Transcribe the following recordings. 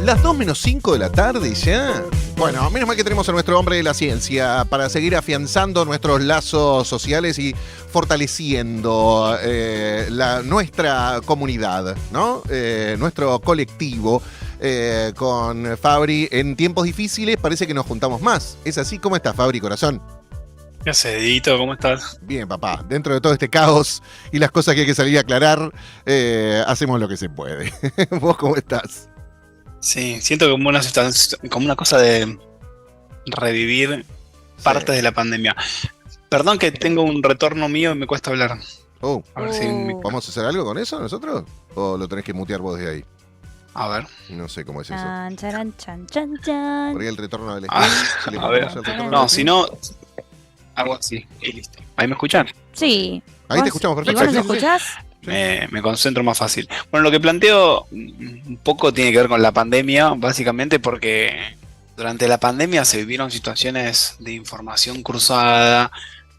Las 2:05 de la tarde ya. Bueno, menos mal que tenemos a nuestro hombre de la ciencia para seguir afianzando nuestros lazos sociales y fortaleciendo nuestra comunidad, ¿no? Nuestro colectivo. Con Fabri en tiempos difíciles parece que nos juntamos más. ¿Es así? ¿Cómo estás, Fabri, corazón? ¿Qué haces, Edito? ¿Cómo estás? Bien, papá. Dentro de todo este caos y las cosas que hay que salir a aclarar, hacemos lo que se puede. ¿Vos cómo estás? Sí, siento como una cosa de revivir partes de la pandemia. Perdón que tengo un retorno mío y me cuesta hablar. A ver si ¿Vamos a hacer algo con eso nosotros? ¿O lo tenés que mutear vos de ahí? A ver. No sé cómo es eso. Chan, chan, chan, chan. Por ahí el retorno del A ver. No, si no, hago así y listo. ¿Ahí me escuchan? Sí. Ahí te escuchamos perfecto. ¿Y vos nos escuchás? Me concentro más fácil. Bueno, lo que planteo un poco tiene que ver con la pandemia, básicamente porque durante la pandemia se vivieron situaciones de información cruzada,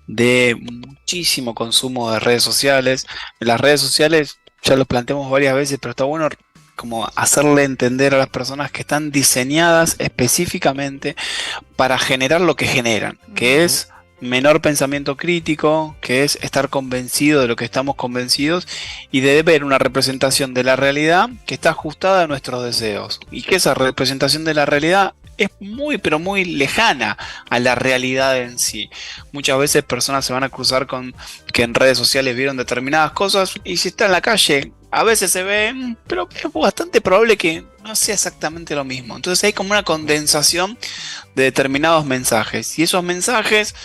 de muchísimo consumo de redes sociales. En las redes sociales ya lo planteamos varias veces, pero está bueno como hacerle entender a las personas que están diseñadas específicamente para generar lo que generan, que es menor pensamiento crítico, que es estar convencido de lo que estamos convencidos y de ver una representación de la realidad que está ajustada a nuestros deseos, y que esa representación de la realidad es muy pero muy lejana a la realidad en sí. Muchas veces personas se van a cruzar con que en redes sociales vieron determinadas cosas y si está en la calle a veces se ven, pero es bastante probable que no sea exactamente lo mismo. Entonces hay como una condensación de determinados mensajes, y esos mensajes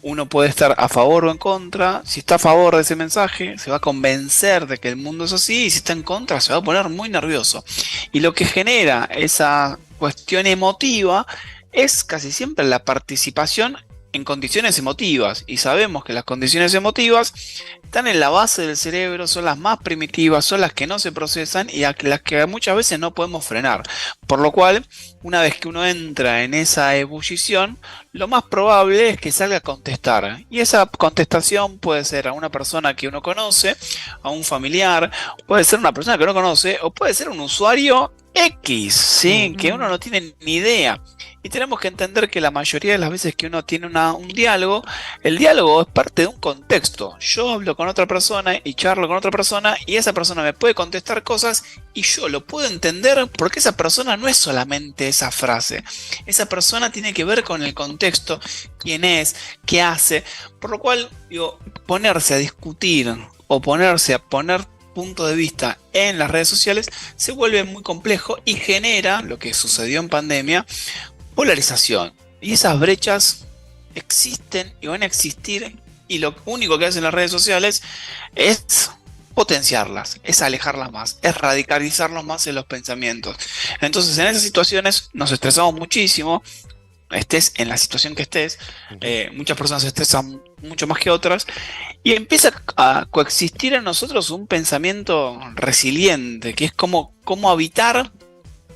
uno puede estar a favor o en contra. Si está a favor de ese mensaje, se va a convencer de que el mundo es así, y si está en contra, se va a poner muy nervioso. Y lo que genera esa cuestión emotiva es casi siempre la participación en condiciones emotivas. Y sabemos que las condiciones emotivas están en la base del cerebro, son las más primitivas, son las que no se procesan y las que muchas veces no podemos frenar. Por lo cual, una vez que uno entra en esa ebullición, lo más probable es que salga a contestar. Y esa contestación puede ser a una persona que uno conoce, a un familiar, puede ser una persona que uno conoce, o puede ser un usuario X, ¿sí? Que uno no tiene ni idea. Y tenemos que entender que la mayoría de las veces que uno tiene un diálogo, el diálogo es parte de un contexto. Yo hablo con otra persona y charlo con otra persona, y esa persona me puede contestar cosas y yo lo puedo entender porque esa persona no es solamente esa frase. Esa persona tiene que ver con el contexto, quién es, qué hace. Por lo cual, digo, ponerse a discutir o ponerse a poner punto de vista en las redes sociales se vuelve muy complejo y genera lo que sucedió en pandemia: polarización. Y esas brechas existen y van a existir, y lo único que hacen las redes sociales es potenciarlas, es alejarlas más, es radicalizarlos más en los pensamientos. Entonces, en esas situaciones nos estresamos muchísimo. Estés en la situación que estés, muchas personas se estresan mucho más que otras, y empieza a coexistir en nosotros un pensamiento resiliente, que es cómo habitar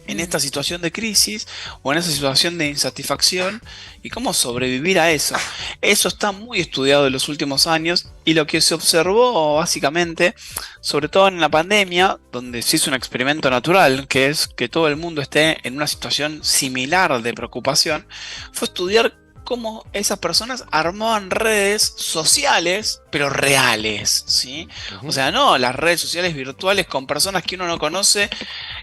en esta situación de crisis o en esa situación de insatisfacción y cómo sobrevivir a eso. Eso está muy estudiado en los últimos años, y lo que se observó básicamente, sobre todo en la pandemia, donde se hizo un experimento natural, que es que todo el mundo esté en una situación similar de preocupación, fue estudiar cómo esas personas armaban redes sociales, pero reales, ¿sí? O sea, no las redes sociales virtuales con personas que uno no conoce,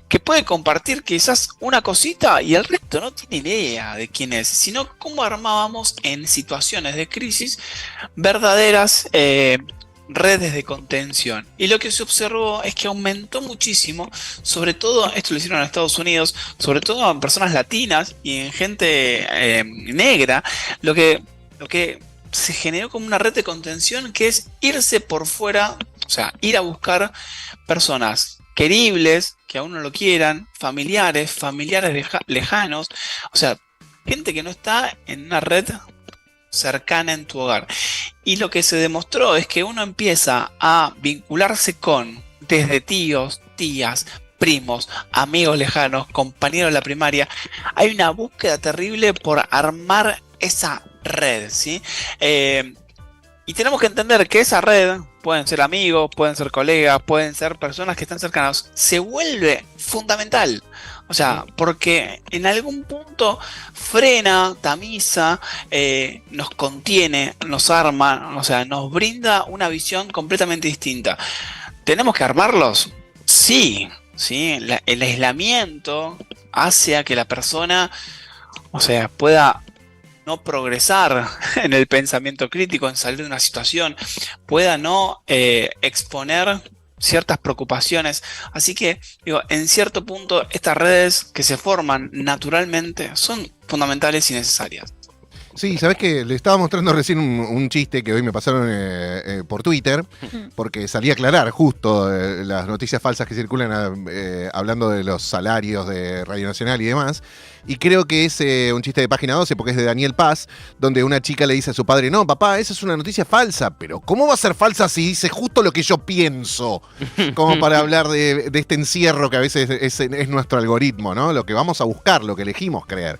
que puede compartir quizás una cosita y el resto no tiene idea de quién es, sino cómo armábamos en situaciones de crisis verdaderas redes de contención. Y lo que se observó es que aumentó muchísimo, sobre todo, esto lo hicieron en Estados Unidos, sobre todo en personas latinas y en gente negra, lo que se generó como una red de contención, que es irse por fuera, o sea, ir a buscar personas queribles, que a uno lo quieran, familiares lejanos, o sea, gente que no está en una red cercana en tu hogar. Y lo que se demostró es que uno empieza a vincularse con, desde tíos, tías, primos, amigos lejanos, compañeros de la primaria. Hay una búsqueda terrible por armar esa red, ¿sí? Y tenemos que entender que esa red, pueden ser amigos, pueden ser colegas, pueden ser personas que están cercanas, se vuelve fundamental. O sea, porque en algún punto frena, tamiza, nos contiene, nos arma, o sea, nos brinda una visión completamente distinta. ¿Tenemos que armarlos? Sí, sí. El aislamiento hace a que la persona, o sea, pueda no progresar en el pensamiento crítico, en salir de una situación, pueda no exponer ciertas preocupaciones. Así que, digo, en cierto punto, estas redes que se forman naturalmente son fundamentales y necesarias. Sí, sabés que le estaba mostrando recién un chiste que hoy me pasaron por Twitter, porque salí a aclarar justo las noticias falsas que circulan hablando de los salarios de Radio Nacional y demás. Y creo que es un chiste de Página 12, porque es de Daniel Paz, donde una chica le dice a su padre: no, papá, esa es una noticia falsa. Pero ¿cómo va a ser falsa si dice justo lo que yo pienso? Como para hablar de este encierro que a veces es nuestro algoritmo, ¿no? Lo que vamos a buscar, lo que elegimos creer.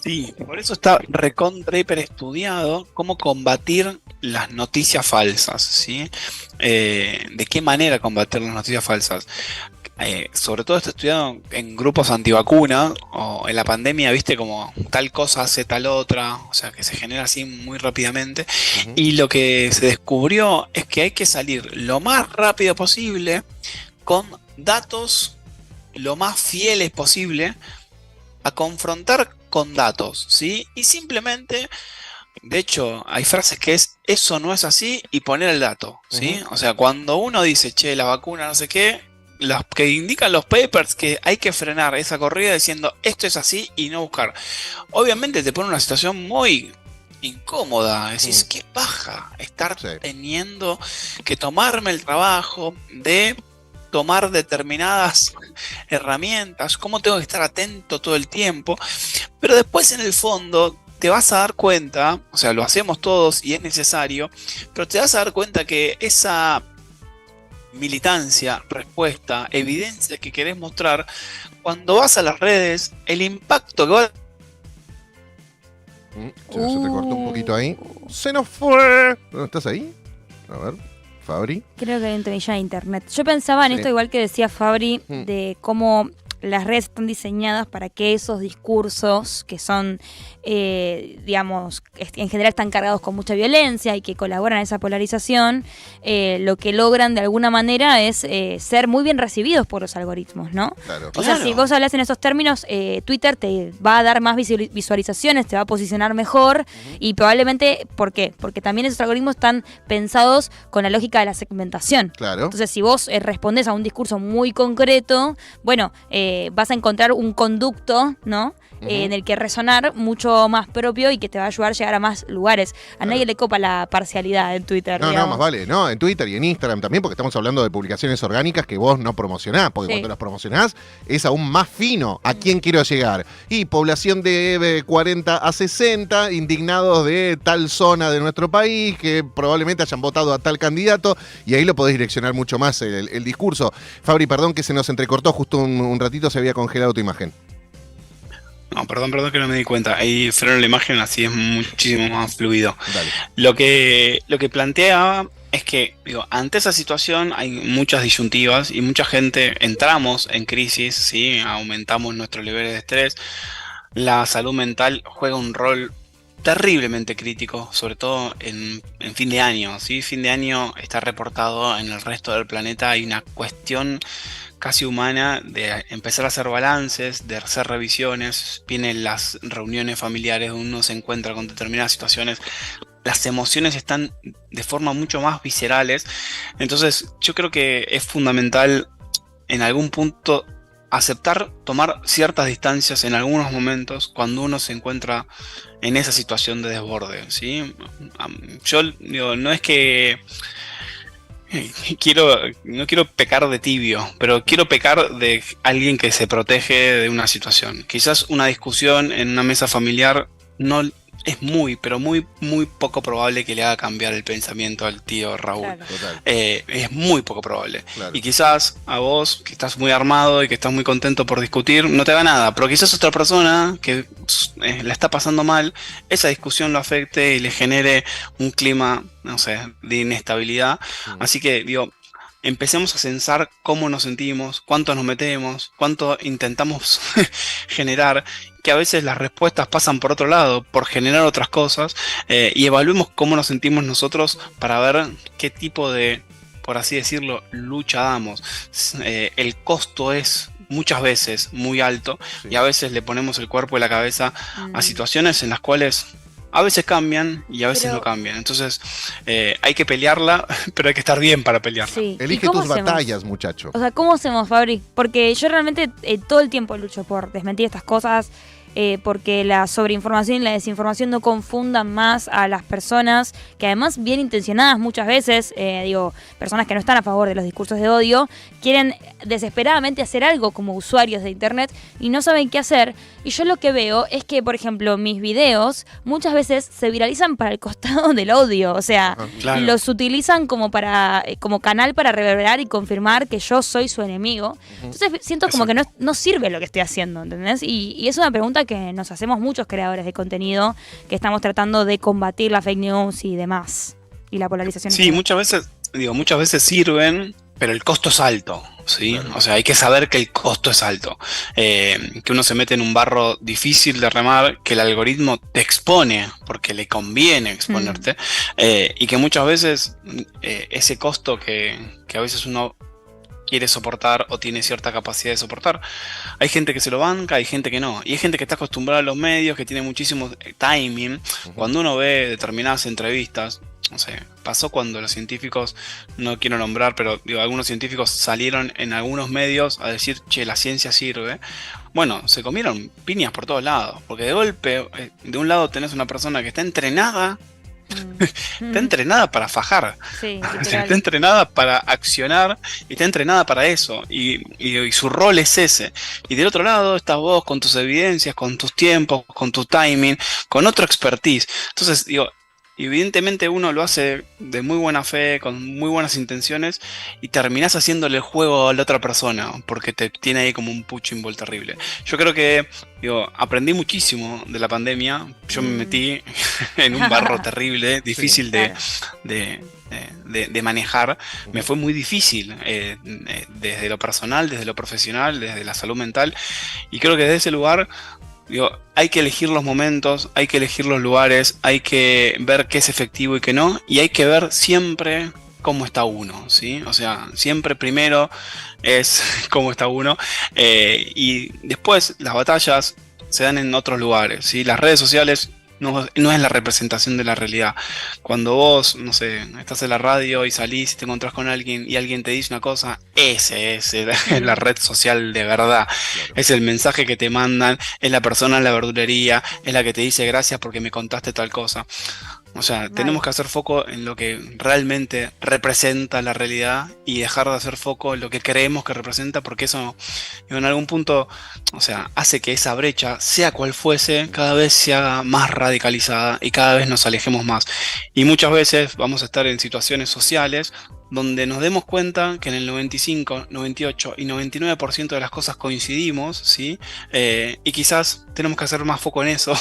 Sí, por eso está recontra hiper estudiado cómo combatir las noticias falsas, ¿sí? ¿De qué manera combatir las noticias falsas? Sobre todo está estudiado en grupos antivacuna o en la pandemia, viste, como tal cosa hace tal otra, o sea, que se genera así muy rápidamente. Y lo que se descubrió es que hay que salir lo más rápido posible con datos lo más fieles posible a confrontar con datos, ¿sí? Y simplemente, de hecho, hay frases que es eso no es así y poner el dato, ¿sí? O sea, cuando uno dice, che, la vacuna no sé qué, los que indican los papers que hay que frenar esa corrida diciendo esto es así y no buscar. Obviamente te pone en una situación muy incómoda, decís, qué paja estar teniendo que tomarme el trabajo de tomar determinadas herramientas, cómo tengo que estar atento todo el tiempo, pero después en el fondo te vas a dar cuenta, o sea, lo hacemos todos y es necesario, pero te vas a dar cuenta que esa militancia, respuesta, evidencia que querés mostrar, cuando vas a las redes, el impacto que va... Se te cortó un poquito ahí. ¡Se nos fue! ¿No estás ahí? A ver, Fabri. Creo que hay un temilla de internet. Yo pensaba en esto, igual que decía Fabri, de cómo las redes están diseñadas para que esos discursos que son, digamos, en general están cargados con mucha violencia y que colaboran a esa polarización, lo que logran de alguna manera es ser muy bien recibidos por los algoritmos, ¿no? Claro. O sea, si vos hablas en esos términos, Twitter te va a dar más visualizaciones, te va a posicionar mejor y probablemente, ¿por qué? Porque también esos algoritmos están pensados con la lógica de la segmentación. Claro. Entonces, si vos respondés a un discurso muy concreto, bueno, vas a encontrar un conducto, ¿no? En el que resonar mucho más propio y que te va a ayudar a llegar a más lugares. A nadie le copa la parcialidad en Twitter. No, digamos. no, más vale. No, en Twitter y en Instagram también, porque estamos hablando de publicaciones orgánicas que vos no promocionás, porque cuando las promocionás es aún más fino. ¿A quién quiero llegar? Y población de 40 a 60, indignados de tal zona de nuestro país, que probablemente hayan votado a tal candidato, y ahí lo podés direccionar mucho más el discurso. Fabri, perdón que se nos entrecortó, justo un ratito se había congelado tu imagen. No, perdón que no me di cuenta. Ahí freno la imagen, así es muchísimo más fluido. Dale. Lo que planteaba es que, digo, ante esa situación hay muchas disyuntivas y mucha gente entramos en crisis, ¿sí? Aumentamos nuestros niveles de estrés. La salud mental juega un rol terriblemente crítico, sobre todo en fin de año, ¿sí? Fin de año está reportado en el resto del planeta, hay una cuestión casi humana de empezar a hacer balances, de hacer revisiones, vienen las reuniones familiares, uno se encuentra con determinadas situaciones, las emociones están de forma mucho más viscerales, entonces yo creo que es fundamental en algún punto aceptar tomar ciertas distancias en algunos momentos cuando uno se encuentra en esa situación de desborde, ¿sí? Yo digo, no es que no quiero pecar de tibio, pero quiero pecar de alguien que se protege de una situación. Quizás una discusión en una mesa familiar no es muy, pero muy, muy poco probable que le haga cambiar el pensamiento al tío Raúl. Claro. Total. Es muy poco probable. Claro. Y quizás a vos, que estás muy armado y que estás muy contento por discutir, no te haga nada. Pero quizás otra persona que la está pasando mal, esa discusión lo afecte y le genere un clima, no sé, de inestabilidad. Así que, digo, empecemos a censar cómo nos sentimos, cuánto nos metemos, cuánto intentamos generar, que a veces las respuestas pasan por otro lado, por generar otras cosas, y evaluemos cómo nos sentimos nosotros para ver qué tipo de, por así decirlo, lucha damos. El costo es muchas veces muy alto, Sí. y a veces le ponemos el cuerpo y la cabeza a situaciones en las cuales a veces cambian y a veces Pero- no cambian. Entonces hay que pelearla, pero hay que estar bien para pelearla. Sí. ¿Y Elige cómo tus hacemos? batallas, muchacho. O sea, ¿cómo hacemos, Fabri? Porque yo realmente todo el tiempo lucho por desmentir estas cosas, porque la sobreinformación y la desinformación no confundan más a las personas, que además bien intencionadas muchas veces, personas que no están a favor de los discursos de odio, quieren desesperadamente hacer algo como usuarios de internet y no saben qué hacer. Y yo lo que veo es que, por ejemplo, mis videos muchas veces se viralizan para el costado del odio, o sea, Ajá. Claro. los utilizan como como canal para reverberar y confirmar que yo soy su enemigo. Entonces siento como que no sirve lo que estoy haciendo, ¿entendés? Y es una pregunta que nos hacemos muchos creadores de contenido que estamos tratando de combatir la fake news y demás, y la polarización. Sí, muchas veces sirven, pero el costo es alto, ¿sí? Claro. O sea, hay que saber que el costo es alto. Que uno se mete en un barro difícil de remar, que el algoritmo te expone, porque le conviene exponerte, y que muchas veces ese costo que a veces uno quiere soportar o tiene cierta capacidad de soportar. Hay gente que se lo banca, hay gente que no. Y hay gente que está acostumbrada a los medios, que tiene muchísimo timing. Cuando uno ve determinadas entrevistas, no sé, pasó cuando los científicos, no quiero nombrar, pero digo, algunos científicos salieron en algunos medios a decir, che, la ciencia sirve. Bueno, se comieron piñas por todos lados, porque de golpe, de un lado tenés una persona que está entrenada para fajar. Sí, O sea, literal. está entrenada para accionar y está entrenada para eso. Y su rol es ese. Y del otro lado estás vos con tus evidencias, con tus tiempos, con tu timing, con otro expertise. Entonces, digo, evidentemente uno lo hace de muy buena fe, con muy buenas intenciones, y terminás haciéndole el juego a la otra persona, porque te tiene ahí como un punching ball terrible. Yo creo que, digo, aprendí muchísimo de la pandemia. Yo me metí en un barro terrible, difícil claro. de manejar. Me fue muy difícil, desde lo personal, desde lo profesional, desde la salud mental, y creo que desde ese lugar, digo, hay que elegir los momentos, hay que elegir los lugares, hay que ver qué es efectivo y qué no, y hay que ver siempre cómo está uno, ¿sí? O sea, siempre primero es cómo está uno, y después las batallas se dan en otros lugares, ¿sí? Las redes sociales no es la representación de la realidad. Cuando vos, no sé, estás en la radio y salís y te encontrás con alguien y alguien te dice una cosa, ese es la red social de verdad. Claro. Es el mensaje que te mandan, es la persona en la verdulería, es la que te dice gracias porque me contaste tal cosa. O sea, tenemos que hacer foco en lo que realmente representa la realidad y dejar de hacer foco en lo que creemos que representa, porque eso en algún punto, o sea, hace que esa brecha, sea cual fuese, cada vez se haga más radicalizada y cada vez nos alejemos más. Y muchas veces vamos a estar en situaciones sociales donde nos demos cuenta que en el 95, 98 y 99% de las cosas coincidimos, ¿sí? Y quizás tenemos que hacer más foco en eso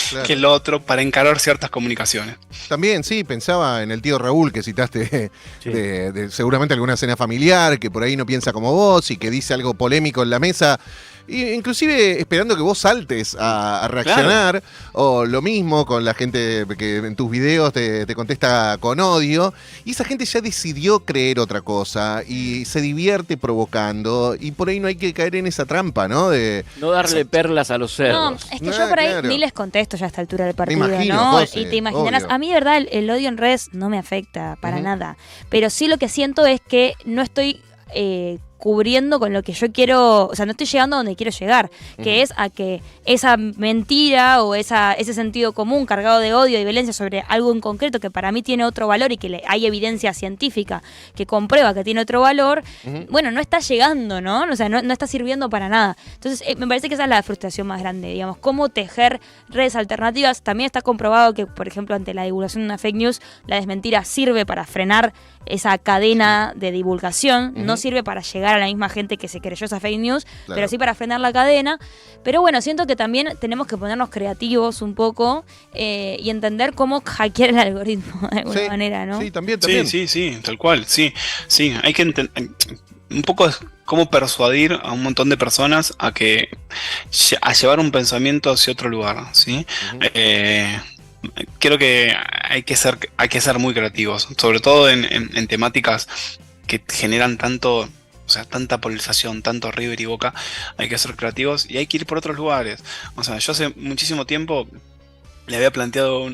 Claro. que en lo otro para encarar ciertas comunicaciones. También, sí, pensaba en el tío Raúl que citaste Sí. de seguramente alguna cena familiar, que por ahí no piensa como vos y que dice algo polémico en la mesa. Inclusive esperando que vos saltes a reaccionar, o lo mismo con la gente que en tus videos te contesta con odio, y esa gente ya decidió creer otra cosa y se divierte provocando, y por ahí no hay que caer en esa trampa, ¿no? No darle perlas a los No, cerdos. es que yo por ahí Claro. ni les contesto ya a esta altura del partido, imagino, ¿no? José, Y te imaginarás, obvio. a mí de verdad el odio en redes no me afecta para Ujú. nada, pero sí lo que siento es que no estoy cubriendo con lo que yo quiero, o sea, no estoy llegando a donde quiero llegar, que es a que esa mentira o ese sentido común cargado de odio y violencia sobre algo en concreto que para mí tiene otro valor y que hay evidencia científica que comprueba que tiene otro valor, bueno, no está llegando, ¿no? O sea, no está sirviendo para nada. Entonces, me parece que esa es la frustración más grande, digamos, cómo tejer redes alternativas. También está comprobado que, por ejemplo, ante la divulgación de una fake news, la desmentira sirve para frenar esa cadena de divulgación, no sirve para llegar a la misma gente que se creyó esa fake news, pero sí para frenar la cadena. Pero bueno, siento que también tenemos que ponernos creativos un poco y entender cómo hackear el algoritmo de alguna manera, ¿no? Sí, también. Sí, tal cual, sí, hay que entender un poco cómo persuadir a un montón de personas a llevar un pensamiento hacia otro lugar, ¿sí? Creo que hay que ser muy creativos, sobre todo en temáticas que generan tanto, o sea, tanta polarización, tanto River y Boca. Hay que ser creativos y hay que ir por otros lugares. O sea, yo hace muchísimo tiempo le había planteado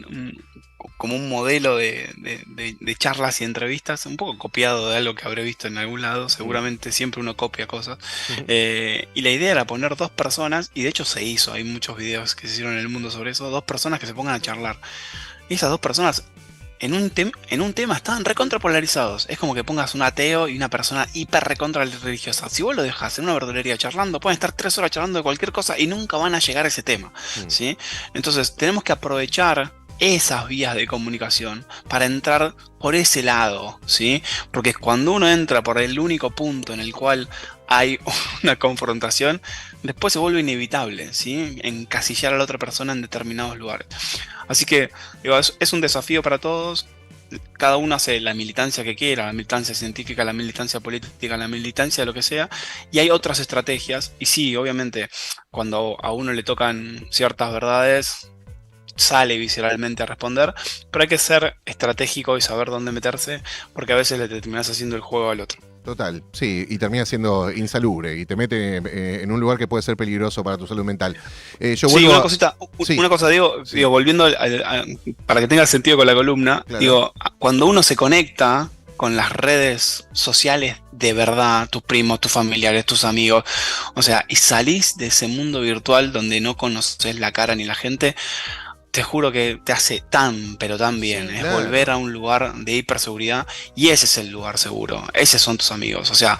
como un modelo de charlas y entrevistas, un poco copiado de algo que habré visto en algún lado. Seguramente siempre uno copia cosas. Y la idea era poner 2 personas, y de hecho se hizo, hay muchos videos que se hicieron en el mundo sobre eso, 2 personas que se pongan a charlar. Y esas 2 personas en un tema estaban recontra polarizados. Es como que pongas un ateo y una persona hiper recontra religiosa. Si vos lo dejas en una verdulería charlando, pueden estar 3 horas charlando de cualquier cosa y nunca van a llegar a ese tema, ¿sí? Entonces tenemos que aprovechar esas vías de comunicación para entrar por ese lado, ¿sí? Porque cuando uno entra por el único punto en el cual hay una confrontación, después se vuelve inevitable, ¿sí? Encasillar a la otra persona en determinados lugares. Así que digo, es un desafío para todos. Cada uno hace la militancia que quiera, la militancia científica, la militancia política, la militancia de lo que sea, y hay otras estrategias. Y sí, obviamente, cuando a uno le tocan ciertas verdades, sale visceralmente a responder, pero hay que ser estratégico y saber dónde meterse, porque a veces le terminás haciendo el juego al otro. Total, sí, y termina siendo insalubre y te mete en un lugar que puede ser peligroso para tu salud mental. Yo vuelvo una cosa, digo, volviendo para que tenga sentido con la columna, claro. Digo, cuando uno se conecta con las redes sociales de verdad, tus primos, tus familiares, tus amigos, o sea, y salís de ese mundo virtual donde no conoces la cara ni la gente, te juro que te hace pero tan bien. Es volver a un lugar de hiperseguridad, y ese es el lugar seguro. Esos son tus amigos. O sea,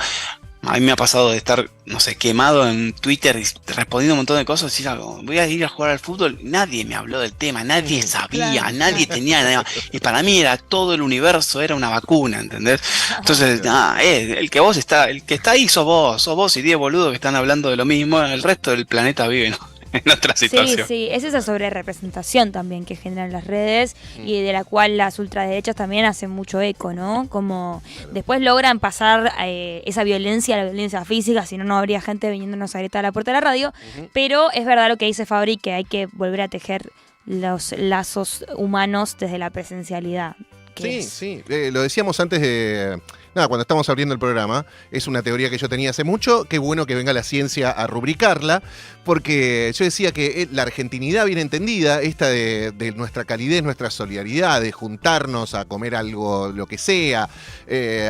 a mí me ha pasado de estar, no sé, quemado en Twitter y respondiendo un montón de cosas y decir, voy a ir a jugar al fútbol. Nadie me habló del tema, nadie sabía, nadie tenía nada. Y para mí era todo el universo, era una vacuna, ¿entendés? Entonces, el que está ahí sos vos y 10 boludos que están hablando de lo mismo. El resto del planeta vive, ¿no? En otra situación. Sí, es esa sobrerepresentación también que generan las redes y de la cual las ultraderechas también hacen mucho eco, ¿no? Como después logran pasar esa violencia a la violencia física, si no, no habría gente viniéndonos a gritar a la puerta de la radio, pero es verdad lo que dice Fabri, que hay que volver a tejer los lazos humanos desde la presencialidad. Sí, lo decíamos antes de... cuando estamos abriendo el programa, es una teoría que yo tenía hace mucho. Qué bueno que venga la ciencia a rubricarla, porque yo decía que la argentinidad bien entendida, esta de nuestra calidez, nuestra solidaridad, de juntarnos a comer algo, lo que sea,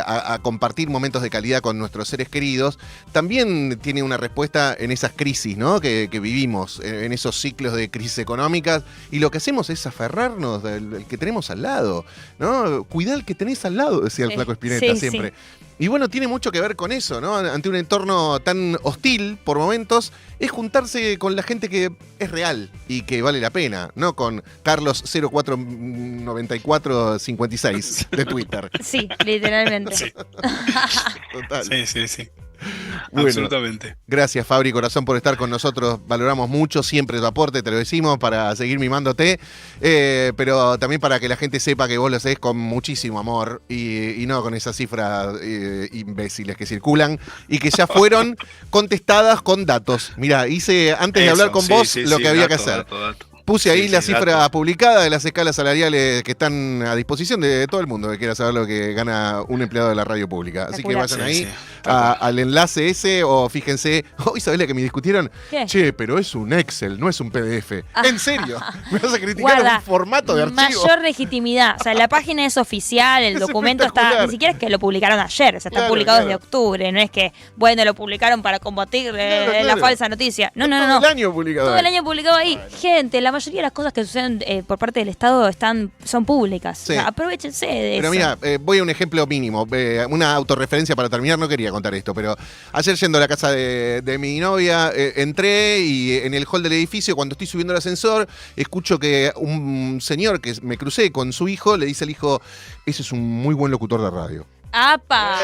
a compartir momentos de calidad con nuestros seres queridos, también tiene una respuesta en esas crisis, ¿no? que vivimos, en esos ciclos de crisis económicas, y lo que hacemos es aferrarnos del que tenemos al lado, ¿no? Cuidá al que tenés al lado, decía el Flaco Spinetta siempre. Y bueno, tiene mucho que ver con eso, ¿no? Ante un entorno tan hostil por momentos, es juntarse con la gente que es real y que vale la pena, no con Carlos 049456 de Twitter. Sí, literalmente. Sí. Total. Sí. Bueno, absolutamente. Gracias, Fabri Corazón, por estar con nosotros. Valoramos mucho siempre tu aporte, te lo decimos, para seguir mimándote, pero también para que la gente sepa que vos lo hacés con muchísimo amor y no con esas cifras imbéciles que circulan y que ya fueron contestadas con datos. Mirá, hice antes de hablar con vos lo que había que hacer. Dato. Puse ahí Sí, la sí, cifra datos. publicada de las escalas salariales que están a disposición de todo el mundo que quiera saber lo que gana un empleado de la radio pública. Así que vayan Sí, ahí sí, tal cual. al enlace ese o fíjense. Hoy, ¿sabés la que me discutieron? ¿Qué? Che, pero es un Excel, no es un PDF. ¿En serio? ¿Me vas a criticar Guarda, un formato de archivo? mayor legitimidad. O sea, la página es oficial, el Es documento está. espectacular. Ni siquiera es que lo publicaron ayer, o sea, está Claro, publicado claro. desde octubre. No es que, bueno, lo publicaron para combatir Claro, la claro. falsa noticia. No, no, Todo no. el año publicado. Todo el año publicado ahí. Gente, la mayoría de las cosas que suceden por parte del Estado son públicas. Sí. O sea, aprovechense de Pero eso. mira, voy a un ejemplo mínimo, una autorreferencia para terminar, no quería contar esto, pero ayer yendo a la casa de mi novia, entré y en el hall del edificio, cuando estoy subiendo el ascensor, escucho que un señor que me crucé con su hijo, le dice al hijo, ese es un muy buen locutor de radio. ¡Apa!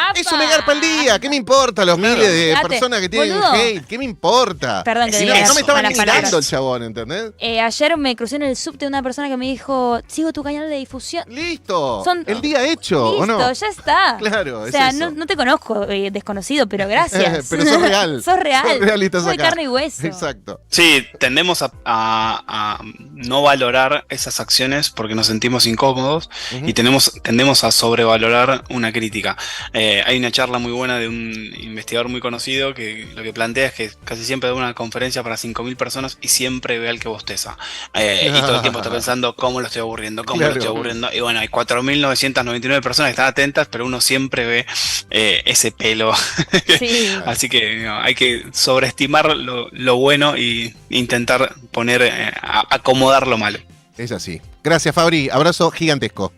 ¡Apa! Eso me garpa el día, ¿qué me importa los miles de Fíjate, personas que tienen boludo. hate? ¿Qué me importa? Perdón que Si diga no, eso, me estaban malas mirando palabras. el chabón, ¿entendés? Ayer me crucé en el subte una persona que me dijo, sigo tu canal de difusión. Listo, Son- el día hecho, ¿o Listo, no? ya está. Claro, O es sea, eso. no te conozco, desconocido, pero gracias. Pero sos real. Sos real. Sos real y estás Sos de acá. carne y hueso. Exacto. Sí, tendemos a no valorar esas acciones porque nos sentimos incómodos Ujú. y tendemos a sobrevalorar una crítica. Hay una charla muy buena de un investigador muy conocido que lo que plantea es que casi siempre da una conferencia para 5.000 personas y siempre ve al que bosteza. Y todo el tiempo está pensando cómo lo estoy aburriendo, cómo Claro. lo estoy aburriendo. Y bueno, hay 4.999 personas que están atentas, pero uno siempre ve ese pelo. Sí. Así que no, hay que sobreestimar lo bueno y intentar acomodar lo malo. Es así. Gracias, Fabri. Abrazo gigantesco.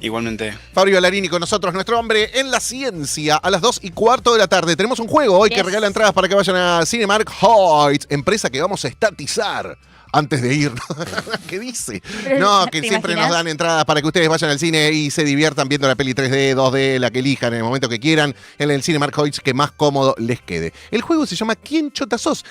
Igualmente. Fabri Ballarini con nosotros, nuestro hombre en la ciencia, a las 2:15 de la tarde. Tenemos un juego hoy que Yes. regala entradas para que vayan a Cinemark Heights, empresa que vamos a estatizar antes de ir. ¿Qué dice? Pero, No, que ¿te siempre imaginas? nos dan entradas para que ustedes vayan al cine y se diviertan viendo la peli 3D, 2D, la que elijan en el momento que quieran, en el Cinemark Heights que más cómodo les quede. El juego se llama ¿Quién chota sos?